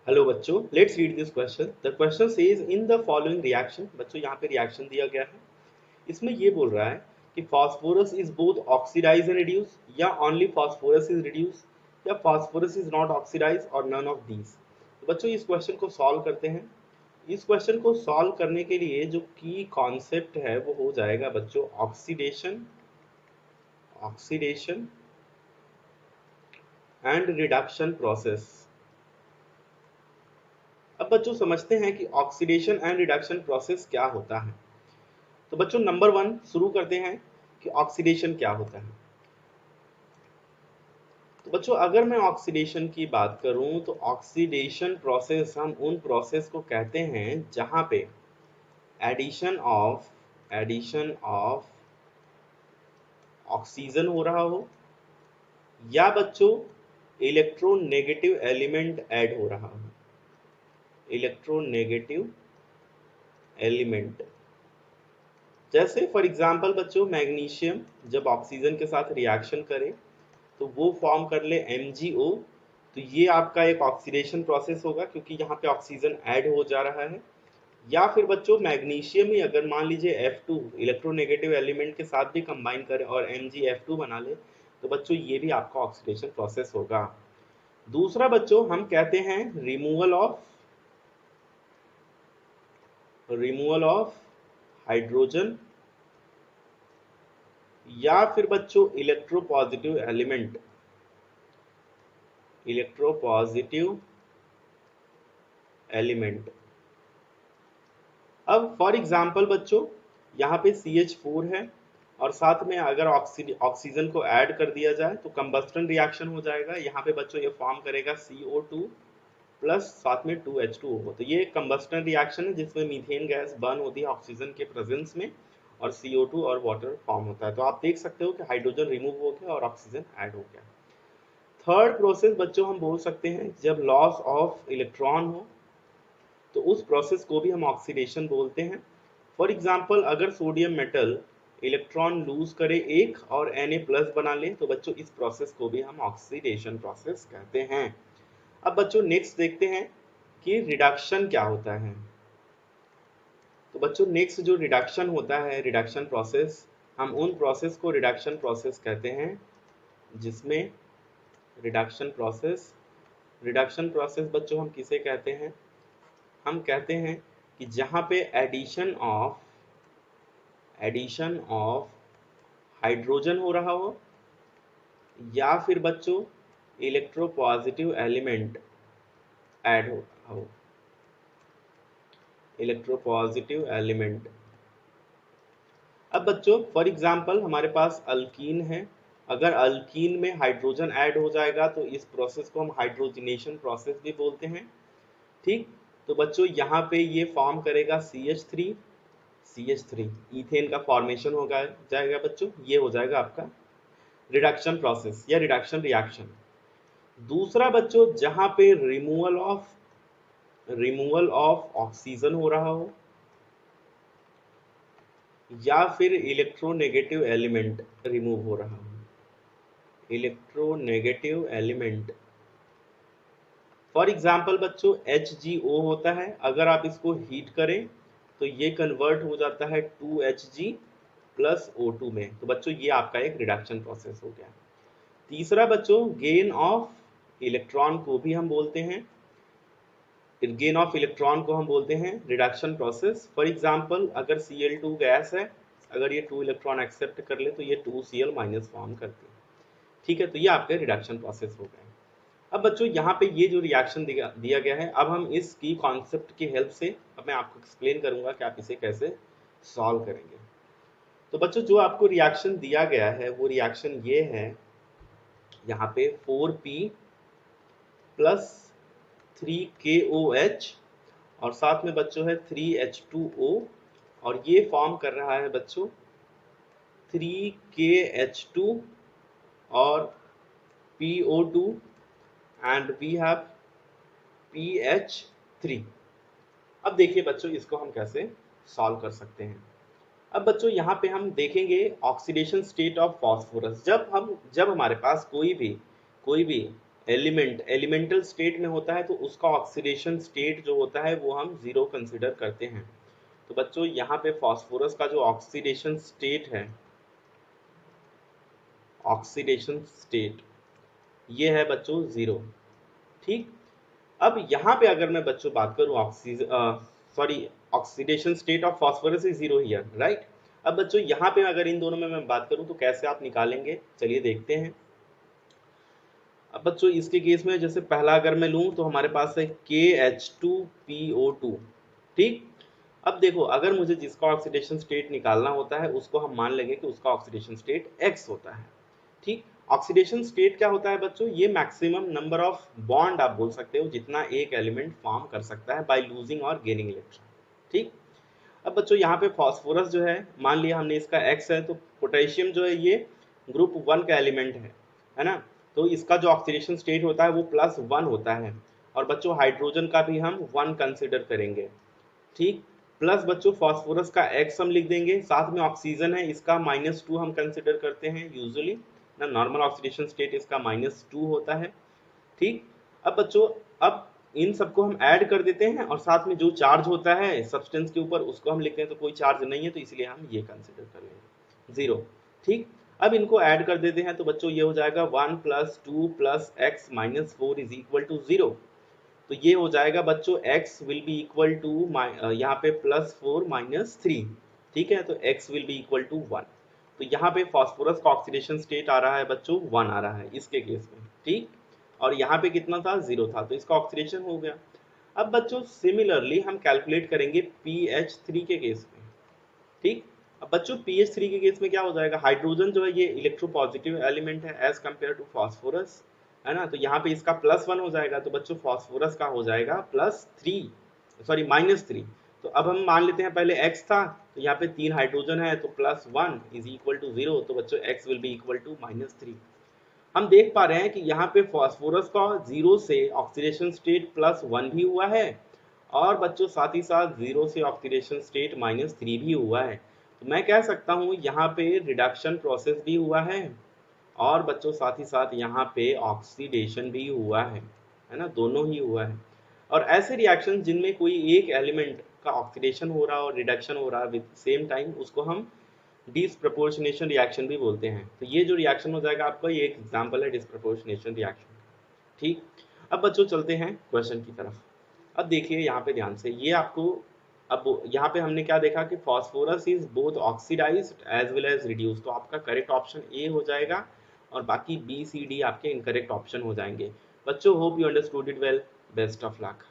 Hello बच्चों, let's read this question. The question says in the following reaction. बच्चों यहाँ पे रिएक्शन दिया गया है। इसमें ये बोल रहा है कि phosphorus is both oxidize and reduce, या ओनली फास्फोरस इज रिड्यूस, या फास्फोरस इज नॉट ऑक्सीडाइज और नन ऑफ दीज। तो बच्चों इस क्वेश्चन को सॉल्व करते हैं। इस क्वेश्चन को सॉल्व करने के लिए जो की कॉन्सेप्ट है वो हो जाएगा बच्चों oxidation, oxidation and reduction process. अब बच्चों समझते हैं कि ऑक्सीडेशन एंड रिडक्शन प्रोसेस क्या होता है। तो बच्चों नंबर वन शुरू करते हैं कि ऑक्सीडेशन क्या होता है। तो बच्चों अगर मैं ऑक्सीडेशन की बात करूं तो ऑक्सीडेशन प्रोसेस हम उन प्रोसेस को कहते हैं जहां पे एडिशन ऑफ ऑक्सीजन हो रहा हो, या बच्चों इलेक्ट्रोनेगेटिव एलिमेंट ऐड हो रहा हो। इलेक्ट्रोनेगेटिव एलिमेंट जैसे फॉर एग्जांपल बच्चों मैग्नीशियम जब ऑक्सीजन के साथ रिएक्शन करे तो वो फॉर्म कर ले MgO। तो ये आपका एक ऑक्सीडेशन प्रोसेस होगा क्योंकि यहाँ पे ऑक्सीजन ऐड हो जा रहा है। या फिर बच्चों मैग्नीशियम ही अगर मान लीजिए F2 इलेक्ट्रोनेगेटिव एलिमेंट के साथ भी कंबाइन करे और MgF2 बना ले तो बच्चों ये भी आपका ऑक्सीडेशन प्रोसेस होगा। दूसरा बच्चों हम कहते हैं रिमूवल ऑफ हाइड्रोजन, या फिर बच्चों इलेक्ट्रोपॉजिटिव एलिमेंट। अब फॉर एग्जांपल बच्चों यहाँ पे CH4 है और साथ में अगर ऑक्सीजन को ऐड कर दिया जाए तो कंबस्टन रिएक्शन हो जाएगा। यहाँ पे बच्चों ये फॉर्म करेगा CO2 प्लस साथ में 2H2O। तो ये कंबस्टन रिएक्शन है जिसमें मीथेन गैस बर्न होती है ऑक्सीजन के प्रेजेंस में और CO2 और वाटर फॉर्म होता है। तो आप देख सकते हो कि हाइड्रोजन रिमूव हो गया और ऑक्सीजन ऐड हो गया। थर्ड प्रोसेस बच्चों हम बोल सकते हैं जब लॉस ऑफ इलेक्ट्रॉन हो तो उस प्रोसेस को भी हम ऑक्सीडेशन बोलते हैं। फॉर एग्जांपल अगर सोडियम मेटल इलेक्ट्रॉन लूज करे एक और Na प्लस बना ले तो बच्चों इस प्रोसेस को भी हम ऑक्सीडेशन प्रोसेस कहते हैं। अब बच्चों नेक्स्ट देखते हैं कि रिडक्शन क्या होता है। तो बच्चों नेक्स्ट जो रिडक्शन होता है, रिडक्शन प्रोसेस, हम उन प्रोसेस को रिडक्शन प्रोसेस कहते हैं जिसमें रिडक्शन प्रोसेस बच्चों हम किसे कहते हैं, हम कहते हैं कि जहां पे एडिशन ऑफ हाइड्रोजन हो रहा हो, या फिर बच्चों इलेक्ट्रोपॉजिटिव एलिमेंट ऐड हो रहा हो। Electropositive element. अब बच्चों फॉर एग्जांपल हमारे पास अल्कीन है। अगर अल्कीन में हाइड्रोजन ऐड हो जाएगा तो इस प्रोसेस को हम हाइड्रोजनेशन प्रोसेस भी बोलते हैं। ठीक, तो बच्चों यहाँ पे ये फॉर्म करेगा CH3 इथेन का फॉर्मेशन हो जाएगा बच्चों। ये हो जाएगा आपका रिडक्शन प्रोसेस या रिडक्शन रिएक्शन। दूसरा बच्चों जहां पे रिमूवल ऑफ ऑक्सीजन हो रहा हो, या फिर इलेक्ट्रोनेगेटिव एलिमेंट रिमूव हो रहा हो। इलेक्ट्रोनेगेटिव एलिमेंट फॉर एग्जाम्पल बच्चों HgO होता है। अगर आप इसको हीट करें तो ये कन्वर्ट हो जाता है 2Hg प्लस O2 में। तो बच्चों ये आपका एक रिडक्शन प्रोसेस हो गया। तीसरा बच्चों गेन ऑफ इलेक्ट्रॉन को भी हम बोलते हैं, गेन ऑफ इलेक्ट्रॉन को हम बोलते हैं रिडक्शन प्रोसेस। फॉर एग्जांपल अगर Cl2 गैस है, अगर ये 2 इलेक्ट्रॉन एक्सेप्ट कर ले तो ये 2Cl माइनस फॉर्म करती है। ठीक है, तो ये आपके रिडक्शन प्रोसेस हो गए। अब बच्चों यहाँ पे ये जो रिएक्शन दिया गया है, अब हम इसकी कॉन्सेप्ट की हेल्प से अब मैं आपको एक्सप्लेन करूंगा कि आप इसे कैसे सॉल्व करेंगे। तो बच्चों जो आपको रिएक्शन दिया गया है वो रिएक्शन ये है, यहाँ पे 4P प्लस 3KOH और साथ में बच्चों है 3H2O, और ये फॉर्म कर रहा है बच्चों 3KH2 और PO2 and we have PH3। अब देखिए बच्चों इसको हम कैसे सॉल्व कर सकते हैं। अब बच्चों यहाँ पे हम देखेंगे ऑक्सीडेशन स्टेट ऑफ फास्फोरस। जब हमारे पास कोई भी एलिमेंटल स्टेट में होता है तो उसका ऑक्सीडेशन स्टेट जो होता है वो हम 0 कंसिडर करते हैं। तो बच्चों यहाँ पे फास्फोरस का जो ऑक्सीडेशन स्टेट है, ऑक्सीडेशन स्टेट ये है बच्चों 0। ठीक, अब यहाँ पे अगर मैं बच्चों बात करूँ oxidation state of phosphorus is 0 here, right. अब बच्चों यहाँ पे अगर इन दोनों में मैं बात करूँ तो कैसे आप निकालेंगे, चलिए देखते हैं। अब बच्चों इसके केस में जैसे पहला अगर मैं लूँ तो हमारे पास है KH2PO2। ठीक, अब देखो अगर मुझे जिसका ऑक्सीडेशन स्टेट निकालना होता है उसको हम मान लेंगे कि उसका ऑक्सीडेशन स्टेट X होता है। ठीक, ऑक्सीडेशन स्टेट क्या होता है बच्चों, ये मैक्सिमम नंबर ऑफ बॉन्ड आप बोल सकते हो जितना एक एलिमेंट फॉर्म कर सकता है बाय लूजिंग और गेनिंग इलेक्ट्रॉन। ठीक, अब बच्चों यहाँ पे फास्फोरस जो है मान लिया हमने इसका X है, तो पोटेशियम जो है ये ग्रुप 1 का एलिमेंट है ना, तो इसका जो ऑक्सीडेशन स्टेट होता है वो +1 होता है। और बच्चों हाइड्रोजन का भी हम 1 कंसिडर करेंगे। ठीक, प्लस बच्चों फास्फोरस का X हम लिख देंगे, साथ में ऑक्सीजन है इसका -2 हम कंसिडर करते हैं यूजुअली ना, नॉर्मल ऑक्सीडेशन स्टेट इसका -2 होता है। ठीक, अब बच्चों अब इन सबको हम ऐड कर देते हैं और साथ में जो चार्ज होता है सब्सटेंस के ऊपर उसको हम लिखते हैं, तो कोई चार्ज नहीं है तो इसलिए हम ये कंसिडर कर लेंगे 0। ठीक, अब इनको ऐड कर देते हैं तो बच्चों ये हो जाएगा 1 + 2 + x - 4 = 0। तो ये हो जाएगा बच्चों x will be equal to यहाँ पे +4 - 3। ठीक है, तो x will be equal to 1। तो यहाँ पे फास्फोरस का ऑक्सीडेशन स्टेट आ रहा है बच्चों 1 आ रहा है इसके केस में। ठीक, और यहाँ पे कितना था 0 था, तो इसका ऑक्सीडेशन हो गया। अब बच्चों सिमिलरली हम कैलकुलेट करेंगे PH3 के केस में। ठीक, अब बच्चों PH3 के केस में क्या हो जाएगा, हाइड्रोजन जो है ये इलेक्ट्रोपॉजिटिव एलिमेंट है एज कंपेयर टू फास्फोरस, है ना, तो यहाँ पे इसका +1 हो जाएगा, तो बच्चों फास्फोरस का हो जाएगा -3। तो अब हम मान लेते हैं पहले x था, तो यहाँ पे 3 हाइड्रोजन है तो +1 = 0, तो बच्चों x will be equal to -3। हम देख पा रहे हैं कि यहाँ पे फास्फोरस का 0 से ऑक्सीडेशन स्टेट +1 भी हुआ है और बच्चों साथ ही साथ 0 से ऑक्सीडेशन स्टेट -3 भी हुआ है। तो मैं कह सकता हूँ यहाँ पे रिडक्शन प्रोसेस भी हुआ है और बच्चों साथ ही साथ यहाँ पे ऑक्सीडेशन भी हुआ है ना, दोनों ही हुआ है। और ऐसे रिएक्शन जिनमें कोई एक एलिमेंट का ऑक्सीडेशन हो रहा है और रिडक्शन हो रहा है विद सेम टाइम, उसको हम डिसप्रपोर्शनेशन रिएक्शन भी बोलते हैं। तो ये जो रिएक्शन हो जाएगा आपका, ये एक एग्जांपल है डिसप्रपोर्शनेशन रिएक्शन। ठीक, अब बच्चों चलते हैं क्वेश्चन की तरफ। अब देखिए यहाँ पे ध्यान से, ये आपको अब यहाँ पे हमने क्या देखा कि phosphorus is both oxidized as well as reduce, तो आपका करेक्ट ऑप्शन ए हो जाएगा और बाकी बी सी डी आपके इनकरेक्ट ऑप्शन हो जाएंगे। बच्चों hope you understood it well, best of luck.